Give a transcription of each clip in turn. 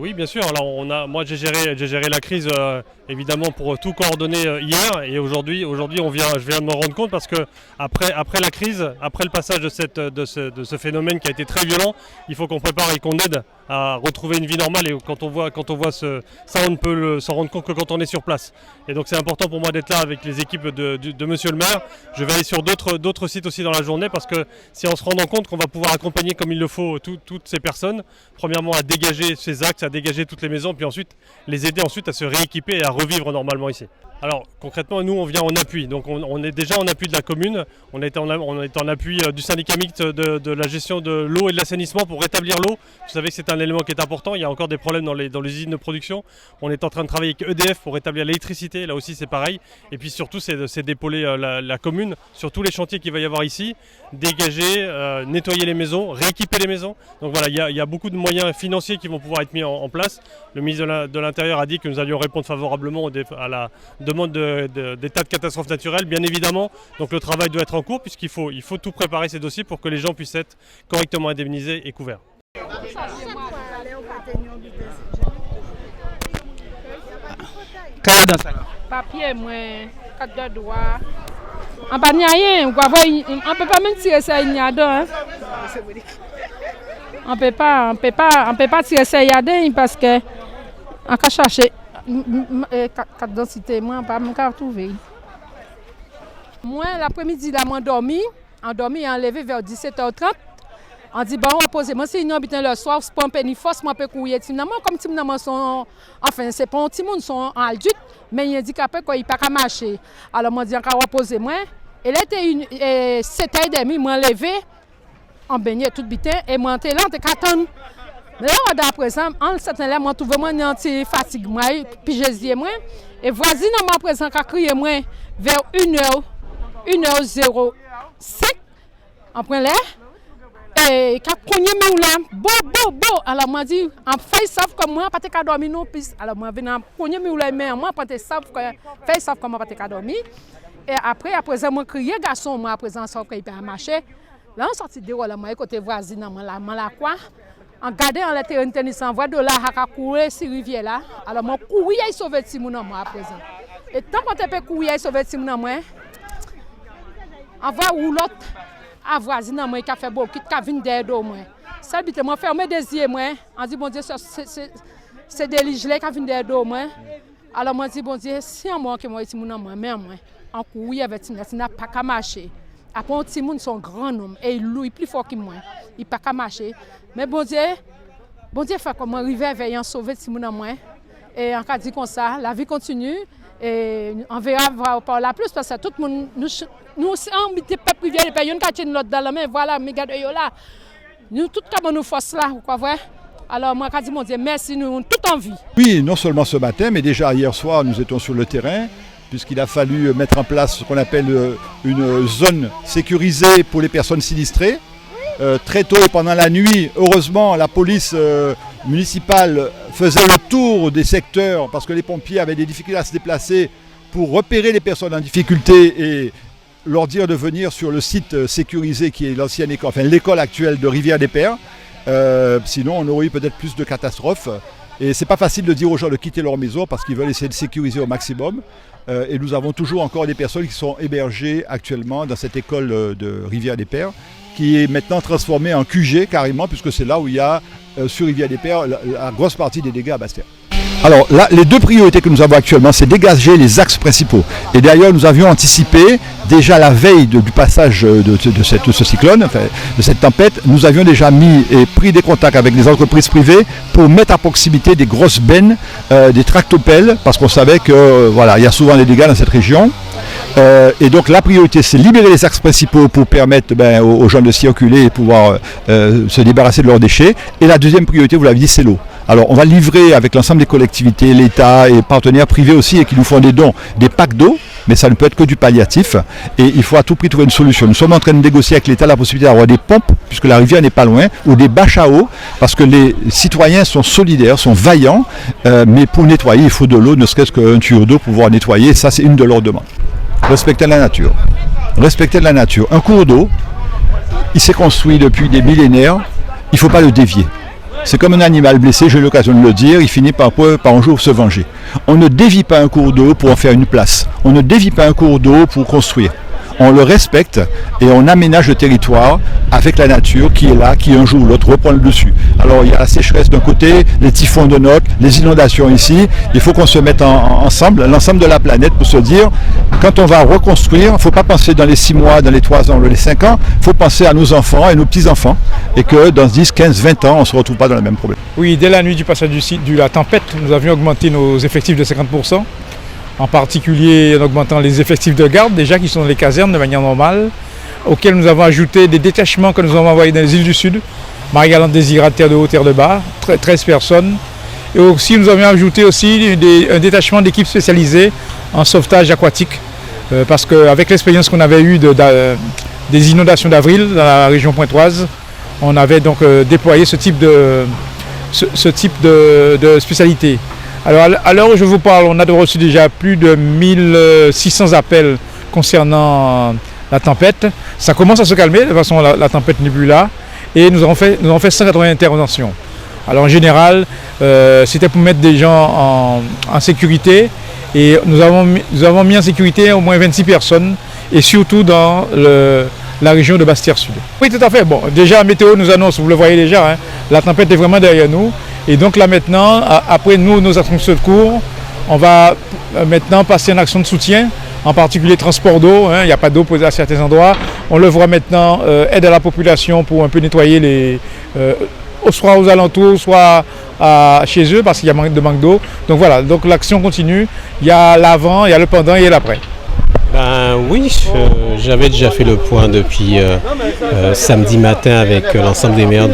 Oui, bien sûr. Alors, moi, j'ai géré la crise évidemment pour tout coordonner hier et aujourd'hui, je viens de me rendre compte parce que après la crise, après le passage de ce phénomène qui a été très violent, il faut qu'on prépare et qu'on aide à retrouver une vie normale. Et quand on voit ça, on ne peut s'en rendre compte que quand on est sur place. Et donc, c'est important pour moi d'être là avec les équipes de Monsieur le Maire. Je vais aller sur d'autres sites aussi dans la journée parce que c'est en se rendant compte qu'on va pouvoir accompagner comme il le faut toutes ces personnes. Premièrement, à dégager ces axes, à dégager toutes les maisons, puis ensuite les aider à se rééquiper et à revivre normalement ici. Alors concrètement, nous on vient en appui, donc on est déjà en appui de la commune, on est en appui du syndicat mixte de la gestion de l'eau et de l'assainissement pour rétablir l'eau. Vous savez que c'est un élément qui est important, il y a encore des problèmes dans les usines de production. On est en train de travailler avec EDF pour rétablir l'électricité, là aussi c'est pareil. Et puis surtout c'est d'épauler la commune sur tous les chantiers qu'il va y avoir ici, dégager, nettoyer les maisons, rééquiper les maisons. Donc voilà, il y a beaucoup de moyens financiers qui vont pouvoir être mis en place. Le ministre de l'Intérieur a dit que nous allions répondre favorablement à la demande d'état de catastrophe naturelle, bien évidemment. Donc le travail doit être en cours puisqu'il faut tout préparer ces dossiers pour que les gens puissent être correctement indemnisés et couverts. Papier, moi, carte de droit. On pas rien, on peut pas même tirer ça dedans. On peut pas tirer ça dedans parce que on peut chercher carte d'identité, moi pas me trouver. Moi l'après-midi là moi dormi enlevé vers 17h30. On dit bon on pose moi c'est une habitant le soir c'est pas un penny force moi peut courir timnaman comme timnaman sont enfin c'est pas un petit monde sont en adulte mais il handicapé quoi il pas qu'à marcher. Alors moi dit encore reposer moi et là était 7h30 moi levé en baigné tout bitin et moi était là on était qu'attendre. Mais là d'après ça en certain là moi trouve moi anti fatigue moi puis je dis moi et voisine moi présent qu'a crié moi vers 1h05 en point là et quand cogné me là bon alors moi dit en fait savent comme moi pas te dormir non plus alors moi venant cogné me là mais moi pas te savent fait savent comment pas te dormir et après ça moi crier garçon moi à présent ça qu'il peut marcher là on sorti dehors là moi côté voisine moi là quoi en garder en la terrain tennis en voie de là à courir sur rivière là alors moi courir il sauver petit moun moi à présent et tant qu'on te peut courir sauver petit moun moi en voie ou l'autre à voisine moi qui a fait beaucoup qui vient derrière moi ça bite moi fermer des yeux moi on dit bon Dieu c'est des ligles qui viennent derrière moi alors moi dit bon Dieu si moi que moi petit moun moi mais moi en courir avec petit n'a pas qu'à marcher après un petit moun son grand homme et il plus fort que moi il pas qu'à marcher mais bon Dieu fait comment arriver veillant sauver petit moun moi et en cas dit comme ça la vie continue et on verra par la plus parce que tout le monde nous on était pas privé les pays on catch l'autre dans la main voilà mais garde yo là nous tout comme nous force là quoi vrai alors moi dit mon Dieu merci nous tout en vie. Oui, non seulement ce matin mais déjà hier soir nous étions sur le terrain puisqu'il a fallu mettre en place ce qu'on appelle une zone sécurisée pour les personnes sinistrées. Très tôt et pendant la nuit, heureusement, la police municipale faisait le tour des secteurs parce que les pompiers avaient des difficultés à se déplacer pour repérer les personnes en difficulté et leur dire de venir sur le site sécurisé qui est l'ancienne école, enfin l'école actuelle de Rivière-des-Pères. Sinon, on aurait eu peut-être plus de catastrophes. Et c'est pas facile de dire aux gens de quitter leur maison parce qu'ils veulent essayer de sécuriser au maximum. Et nous avons toujours encore des personnes qui sont hébergées actuellement dans cette école de Rivière-des-Pères, qui est maintenant transformée en QG carrément, puisque c'est là où il y a sur Rivière-des-Pères la grosse partie des dégâts à Basse-Terre. Alors là, les deux priorités que nous avons actuellement, c'est dégager les axes principaux. Et d'ailleurs, nous avions anticipé, déjà la veille du passage de ce cyclone, enfin, de cette tempête, nous avions déjà mis et pris des contacts avec les entreprises privées pour mettre à proximité des grosses bennes, des tractopelles, parce qu'on savait que voilà, il y a souvent des dégâts dans cette région. Et donc la priorité, c'est libérer les axes principaux pour permettre aux gens de circuler et pouvoir se débarrasser de leurs déchets. Et la deuxième priorité, vous l'avez dit, c'est l'eau. Alors on va livrer avec l'ensemble des collectivités, l'État et partenaires privés aussi et qui nous font des dons, des packs d'eau, mais ça ne peut être que du palliatif et il faut à tout prix trouver une solution. Nous sommes en train de négocier avec l'État la possibilité d'avoir des pompes, puisque la rivière n'est pas loin, ou des bâches à eau, parce que les citoyens sont solidaires, sont vaillants, mais pour nettoyer il faut de l'eau, ne serait-ce qu'un tuyau d'eau pour pouvoir nettoyer, ça c'est une de leurs demandes. Respecter la nature. Respecter la nature. Un cours d'eau, il s'est construit depuis des millénaires, il ne faut pas le dévier. C'est comme un animal blessé, j'ai eu l'occasion de le dire, il finit par un jour se venger. On ne dévie pas un cours d'eau pour en faire une place. On ne dévie pas un cours d'eau pour construire. On le respecte et on aménage le territoire avec la nature qui est là, qui un jour ou l'autre reprend le dessus. Alors il y a la sécheresse d'un côté, les typhons de l'autre, les inondations ici. Il faut qu'on se mette ensemble, l'ensemble de la planète, pour se dire, quand on va reconstruire, il ne faut pas penser dans les 6 mois, dans les 3 ans, les 5 ans, il faut penser à nos enfants et nos petits-enfants. Et que dans 10, 15, 20 ans, on ne se retrouve pas dans le même problème. Oui, dès la nuit du passage de la tempête, nous avions augmenté nos effectifs de 50%. En particulier en augmentant les effectifs de garde, déjà qui sont dans les casernes de manière normale, auxquels nous avons ajouté des détachements que nous avons envoyés dans les îles du Sud, Marie-Galante, Désirade, Terre de Haut, Terre de Bas, 13 personnes. Et aussi nous avions ajouté aussi un détachement d'équipes spécialisées en sauvetage aquatique, parce qu'avec l'expérience qu'on avait eue des inondations d'avril dans la région pointoise, on avait donc déployé ce type de spécialité. Alors à l'heure où je vous parle, on a reçu déjà plus de 1600 appels concernant la tempête. Ça commence à se calmer, de toute façon la tempête n'est plus là. Et nous avons fait 180 interventions. Alors en général, c'était pour mettre des gens en sécurité. Et nous avons mis en sécurité au moins 26 personnes. Et surtout dans la région de Basse-Terre-Sud. Oui, tout à fait. Bon, déjà la météo nous annonce, vous le voyez déjà, hein, la tempête est vraiment derrière nous. Et donc là maintenant, après nos actions de secours, on va maintenant passer en action de soutien, en particulier transport d'eau. Il n'y a pas d'eau posée à certains endroits. On le voit maintenant, aide à la population pour un peu nettoyer soit aux alentours, soit chez eux, parce qu'il y a manque d'eau. Donc voilà, donc l'action continue. Il y a l'avant, il y a le pendant et l'après. Oui, j'avais déjà fait le point depuis samedi matin avec l'ensemble des maires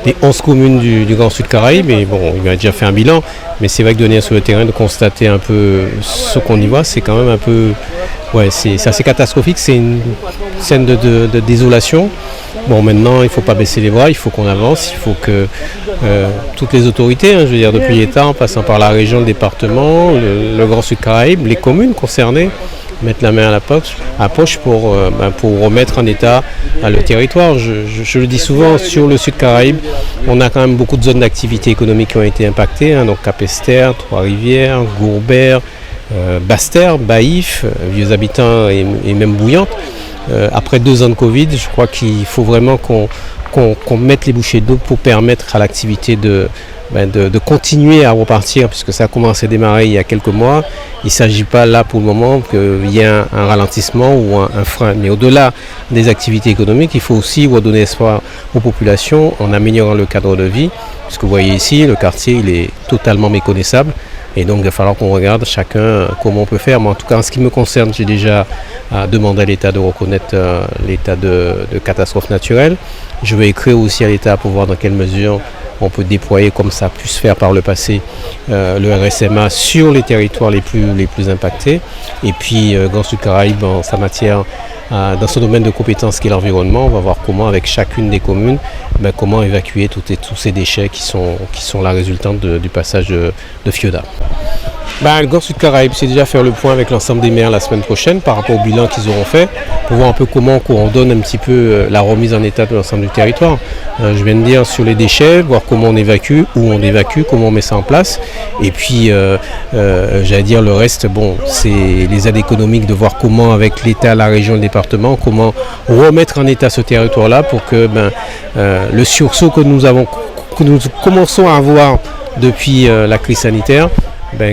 des 11 communes du Grand Sud Caraïbes. Et bon, il m'a déjà fait un bilan, mais c'est vrai que de venir sur le terrain, de constater un peu ce qu'on y voit, c'est quand même un peu... Ouais, c'est assez catastrophique, c'est une scène de désolation. Bon, maintenant, il ne faut pas baisser les bras, il faut qu'on avance, il faut que toutes les autorités, je veux dire, depuis l'État, en passant par la région, le département, le Grand Sud Caraïbes, les communes concernées, mettre la main à la poche pour remettre en état le territoire. Je le dis souvent, sur le Sud Caraïbes, on a quand même beaucoup de zones d'activité économique qui ont été impactées, donc Capesterre, Trois-Rivières, Gourbert, Basse-Terre, Baïf, Vieux Habitants et même Bouillante. Après 2 ans de Covid, je crois qu'il faut vraiment qu'on mette les bouchées d'eau pour permettre à l'activité de continuer à repartir, puisque ça a commencé à démarrer il y a quelques mois. Il ne s'agit pas là pour le moment qu'il y ait un ralentissement ou un frein. Mais au-delà des activités économiques, il faut aussi redonner espoir aux populations en améliorant le cadre de vie. Puisque vous voyez ici, le quartier il est totalement méconnaissable. Et donc il va falloir qu'on regarde chacun comment on peut faire. Moi en tout cas en ce qui me concerne, j'ai déjà demandé à l'État de reconnaître l'état de catastrophe naturelle. Je vais écrire aussi à l'État pour voir dans quelle mesure on peut déployer, comme ça a pu se faire par le passé, le RSMA sur les territoires les plus impactés. Et puis Grand Sud Caraïbes en sa matière, dans ce domaine de compétences qui est l'environnement, on va voir comment avec chacune des communes, comment évacuer tous ces déchets qui sont la résultante du passage de Fioda. Le Grand Sud Caraïbes, c'est déjà faire le point avec l'ensemble des maires la semaine prochaine par rapport au bilan qu'ils auront fait, pour voir un peu comment on donne un petit peu la remise en état de l'ensemble du territoire. Je viens de dire sur les déchets, voir comment on évacue, où on évacue, comment on met ça en place. Et puis, j'allais dire le reste, c'est les aides économiques, de voir comment avec l'État, la région, le département, comment remettre en état ce territoire-là pour que le sursaut que nous commençons à avoir depuis la crise sanitaire,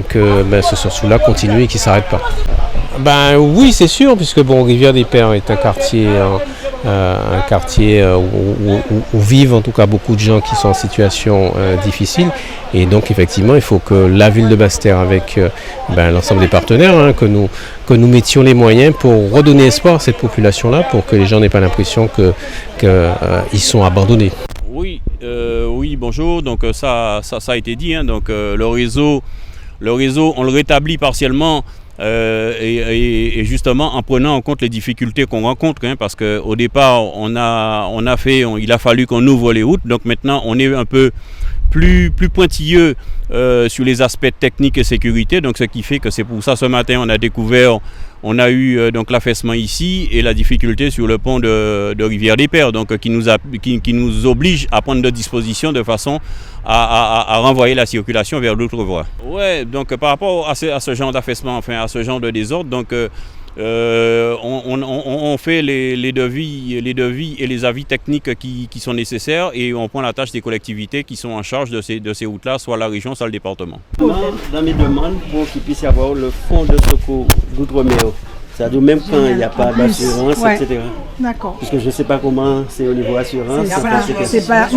que ce sursaut-là continue et qu'il ne s'arrête pas. Oui, c'est sûr, puisque Rivière des Pères est un quartier où vivent en tout cas beaucoup de gens qui sont en situation difficile. Et donc effectivement, il faut que la ville de Basse-Terre, avec l'ensemble des partenaires, que nous mettions les moyens pour redonner espoir à cette population-là, pour que les gens n'aient pas l'impression qu'ils sont abandonnés. Oui, bonjour. Donc ça a été dit. Donc le réseau, on le rétablit partiellement et justement en prenant en compte les difficultés qu'on rencontre, parce qu'au départ il a fallu qu'on ouvre les routes. Donc maintenant on est un peu plus pointilleux sur les aspects techniques et sécurité. Donc ce qui fait que c'est pour ça ce matin on a eu donc l'affaissement ici et la difficulté sur le pont de Rivière-des-Pères, donc qui nous oblige à prendre des dispositions de façon à renvoyer la circulation vers d'autres voies. Ouais, donc par rapport à ce genre d'affaissement, enfin à ce genre de désordre, donc on fait les devis et les avis techniques qui sont nécessaires et on prend la tâche des collectivités qui sont en charge de ces routes-là, soit la région, soit le département. Dans mes demandes, pour qu'il puisse y avoir le fonds de secours d'outre-mer, c'est-à-dire même quand il n'y a pas d'assurance, ouais. etc. D'accord. Parce que je ne sais pas comment c'est au niveau assurance. C'est pas.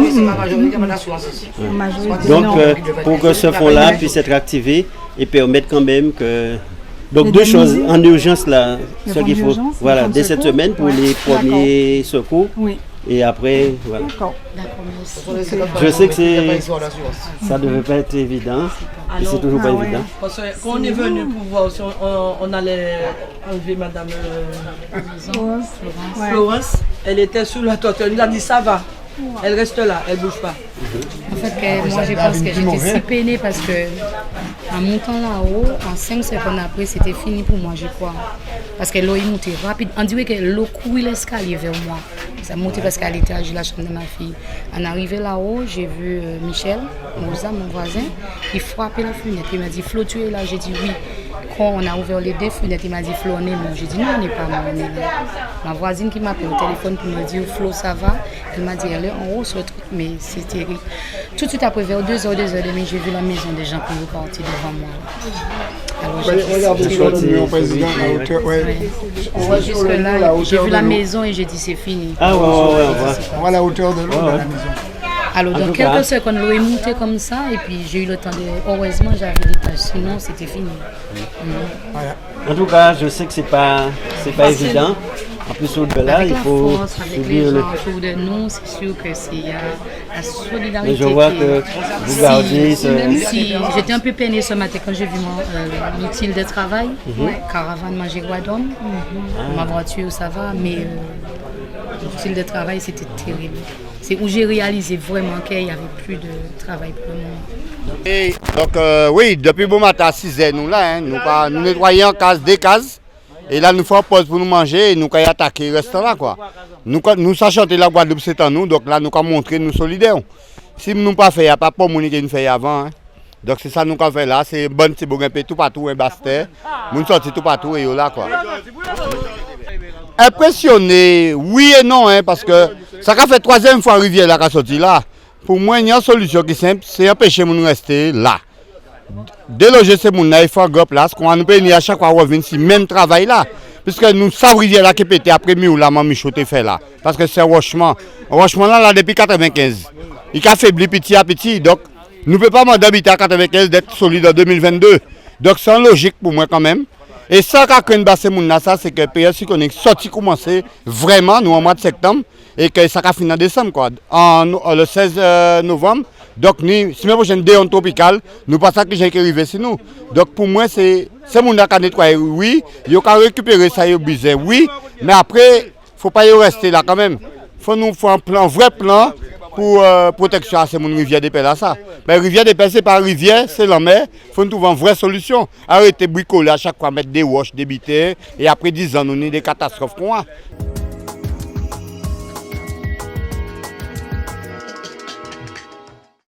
Donc, pour que ce fonds-là puisse être activé et permettre quand même que... Donc deux choses en urgence là, ce qu'il faut, voilà, dès cette semaine pour les premiers secours. Oui. Et après, voilà. D'accord. Je sais que ça ne devait pas être évident, et c'est toujours pas évident. Parce que quand on est venu pour voir si on allait enlever Madame Florence, elle était sous la toiture. Elle nous a dit ça va. Elle reste là, elle ne bouge pas. En fait, moi je pense que j'étais si peinée parce que en montant là-haut, en 5 secondes après, c'était fini pour moi, je crois. Parce que l'eau est montée rapide. On dirait que l'eau courait l'escalier vers moi. Ça montait parce qu'à l'étage de la chambre de ma fille. En arrivant là-haut, j'ai vu Michel, mon voisin, il frappait la fenêtre. Il m'a dit, Flo, tu es là? J'ai dit oui. Quand on a ouvert les deux fenêtres, il m'a dit, Flo, on est mort. J'ai dit non, on n'est pas mort, on est là. Ma voisine qui m'appelle au téléphone pour me dire, Flo, ça va? Elle m'a dit, elle est en haut sur le truc, mais c'est terrible. Tout de suite après, vers 2h30, j'ai vu la maison des gens qui sont partis devant moi. Alors, regardez sur le numéro président à hauteur. Jusque-là, j'ai vu la maison et j'ai dit, c'est fini. Ah ouais, on voit la hauteur de l'eau de la maison. Alors, dans quelques secondes, l'eau est montée comme ça, et puis j'ai eu le temps de. Heureusement, j'avais des tâches, sinon c'était fini. Voilà. En tout cas, je sais que c'est pas évident. En plus, au-delà, il faut avec les gens autour de nous, c'est sûr que c'est la solidarité. Mais je vois que vous gardez j'étais un peu peinée ce matin quand j'ai vu mon outil de travail, caravane Magéguadon. Ma voiture, ça va, mais l'outil de travail, c'était terrible. C'est où j'ai réalisé vraiment qu'il n'y avait plus de travail pour le moment. Et donc, oui, depuis bon matin à 6h, nous là, nous nettoyons des cases. Et là, nous faisons pause pour nous manger et nous avons attaqué le restaurant. Quoi. Nous sachons que la Guadeloupe, c'est en nous, donc là, nous avons montré nous solidaires. Si nous n'avons pas fait, il n'y a pas de monde qui nous fait avant. Hein. Donc c'est ça que nous avons fait là, c'est bon, c'est bon, tout partout, un bastet. Nous sommes tout partout et là. Quoi. Impressionné, oui et non, hein, parce que ça a fait 3e fois Rivière là qui a sorti là. Pour moi, il y a une solution qui est simple, c'est empêcher nous de rester là. Déloger ces gens là, il faut une place, qu'on nous paye à chaque fois revenir ici, même travail là. Puisque nous savons Rivière là qui pété après mieux là, maman Michoté fait là. Parce que c'est un rochement. Un rochement là depuis 1995. Il a affaibli petit à petit. Donc, nous ne pouvons pas d'habiter à 1995 d'être solide en 2022. Donc, c'est logique pour moi quand même. Et ça, quand on a ces gens là, c'est que le PS qu'on est sorti commencer vraiment, nous en mois de septembre, et que ça a fini en décembre, quoi. Le 16 novembre. Donc, la semaine prochaine, déon tropical, nous passons que les gens qui arrivent chez nous. Donc, pour moi, c'est ces gens qui ont nettoyé, oui. Ils ont récupéré ça, ils ont besoin, oui. Mais après, il ne faut pas y rester là quand même. Il faut nous faire un vrai plan pour protection à ces rivières des Pères là. Ça. Mais rivière des Pères, ce n'est pas rivière, c'est la mer. Il faut nous trouver une vraie solution. Arrêtez de bricoler à chaque fois, mettre des roches, des bitères. Et après 10 ans, nous avons des catastrophes.